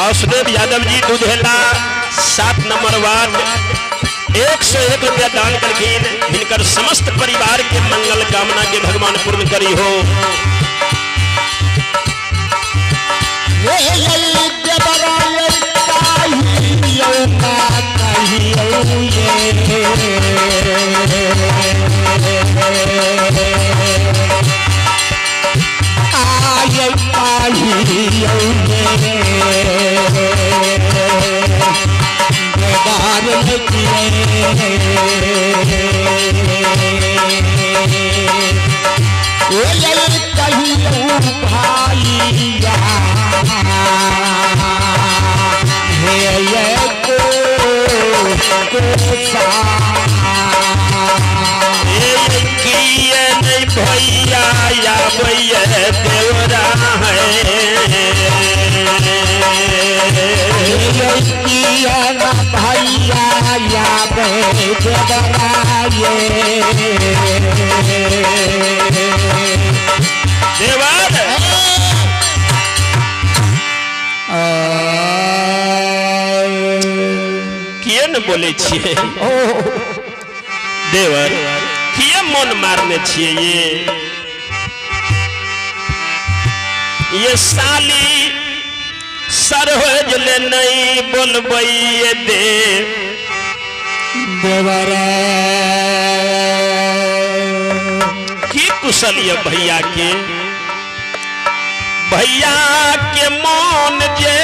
Vasudev Yadav ji Dudhela 7 number ward 101 रुपया दान करके इनकर समस्त परिवार के मंगल कामना के भगवान पूर्ण करी हो। भैया या भैया देवरा है भैया या देवरा देवर किए न बोले छिए देवर किए मन मारने छिए ये साली सरहज ले नहीं बोलबई दे देवरा की कुशल ये भैया के मन जे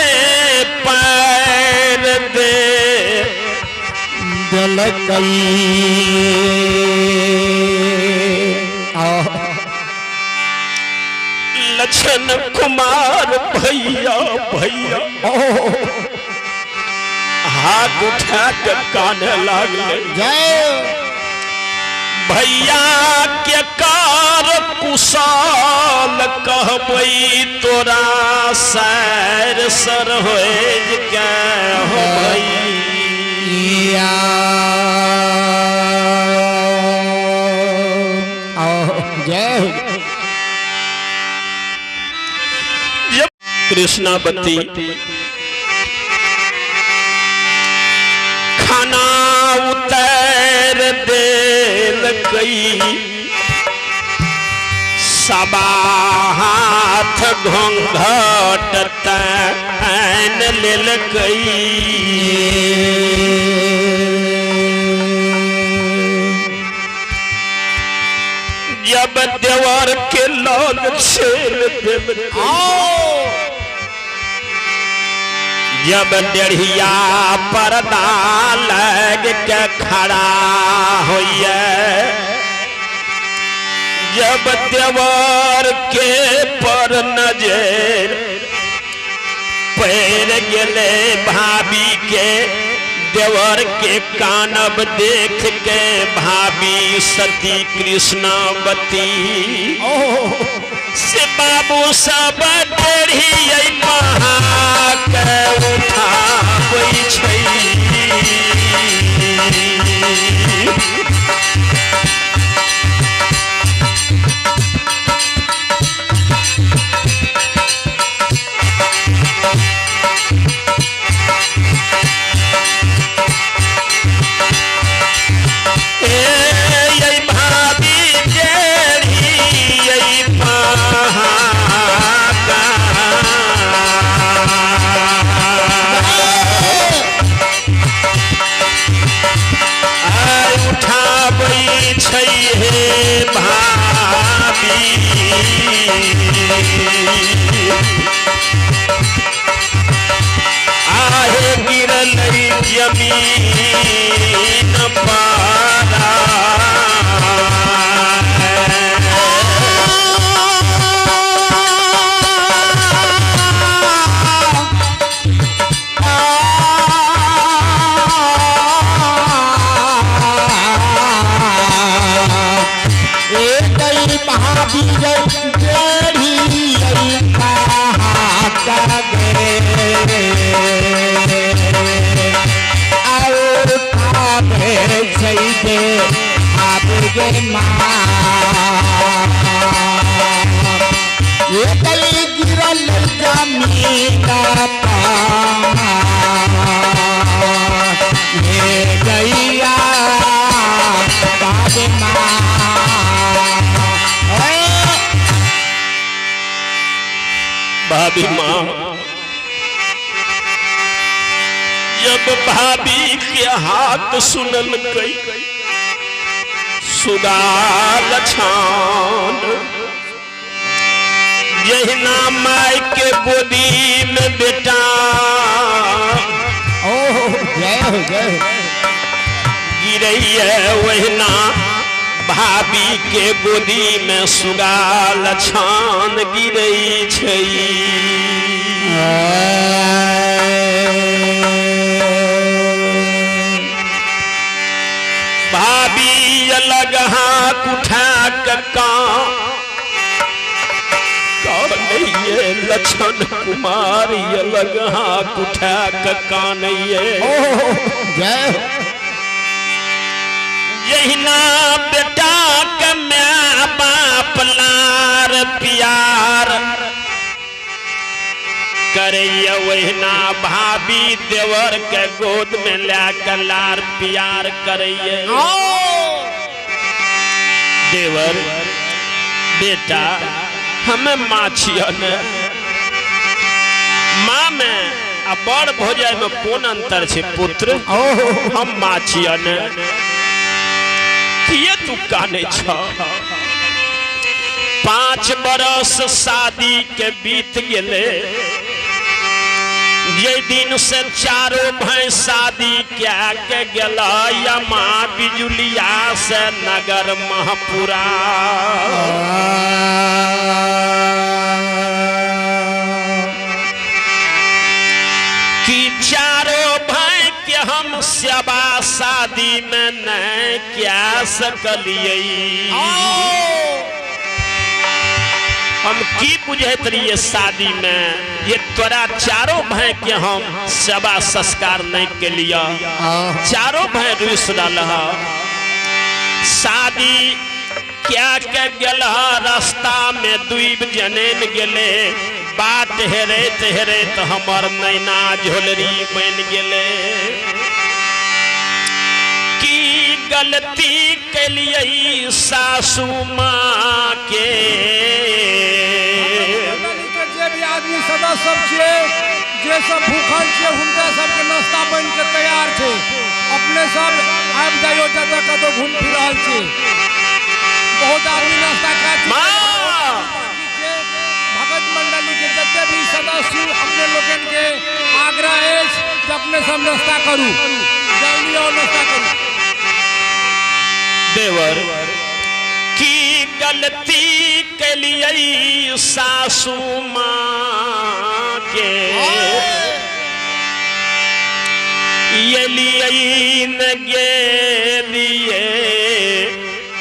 पैर दे लक्षण कुमार भैया हाथ उठा के काने लागले भैया के कार कुशल कहबई तोरा सैर सरहोज के हो भैया कृष्णावती खाना उतर देल गई सबा हाथ घोंघट तैन लेल गई जब देवर के लाल छेल देव जब डेढ़िया पर्दा लग के खड़ा होइए जब देवर के पर नजर पैर गेले भाभी के देवर के कानब देख के भाभी सती कृष्णावती से बाबू सब डेढ़ी महाक उठाबै छै आहे गिरल जमीन पारा ये गिरल जमीन पारा भाभी माँ जब भाभी के हाथ सुनल गई सुगाल छान जहिना माई के गोदी में बेटा गिरैया वहिना भाभी के गोदी में सुगाल छान गिरै छै। भाभी अलग हाथ उठा कानैये लक्षण कुमारी अलग हाथ उठा कानैये यहिना बेटा के माँ बाप लार प्यार करैया वहिना भाभी देवर के गोद में लाकर लार प्यार करैया। देवर बेटा हमें माँ छियन माँ में आ बड़ भौजाई में कोन अंतर छे पुत्र हम माँ छियन किए तू काने छ। 5 बरस शादी के बीत गेले ये दिन से चारों भाई शादी क्या के गेला या माँ बिजुलिया से नगर महपुरा कि चारों भाई के हम सेवा शादी में नहीं क्या सकलिए हम की बुझत रहिए शादी में ये तोरा चारों भाई के हम सेवा संस्कार नहीं के लिया चारों भाई रुस डाला शादी क्या के गेला रास्ता में दुईब जनेन गेले बाट हेरैत हेरैत हमर नैना झोलरी बन गेले की गलती कलिए सासू माँ के आदमी सदा सब छे जे सब भूखल छे हुनका सब के नाश्ता बन के तैयार छे अपने सब आब जाइयो जतऽ कतौ घूम फिर रहल छे बहुत आदमी नाश्ता खा छे भगत मंडली के जते भी सदस्य अपने लोगन के आग्रह है कि अपने सब नाश्ता करू जल्दी और नाश्ता करू। देवर की गलती के लिए सासू माँ के ये लिए न गे लिए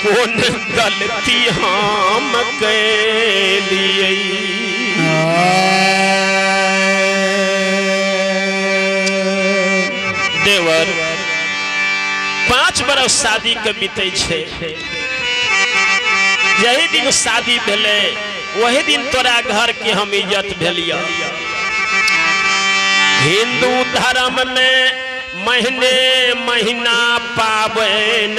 कौन गलती हम के लिए देवर 5 बरस शादी के बीते छे यही दिन शादी भेले वही दिन तोरा घर के हम इज्जत भेलिया। हिंदू धर्म में महीने महीना पाबन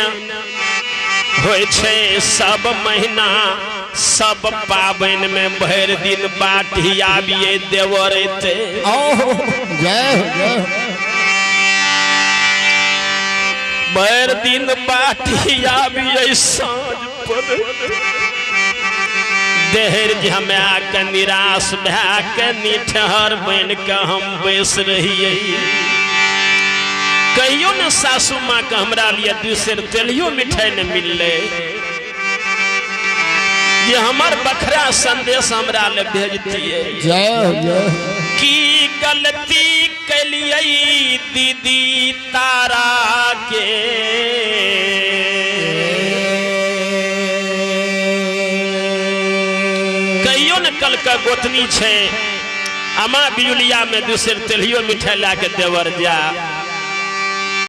होय छे सब महीना सब पाबन में भर दिन बाटी आबिए देवर एते भर दिन बाटी आबिए साँझ पर देहर जमा के निराश भै के निठहर बन के हम बैस रहिए कहियो न सासू माँ के हमरा लिए दूसर तेलियो मिठाई न मिलले ये हमार बखरा संदेश हमरा ले भेजतिए की गलती कलिए दीदी तारा के कहियो न कल का गोतनी छे अमा बिजुलिया में दूसर तेलियो मिठाई ला के देवर जा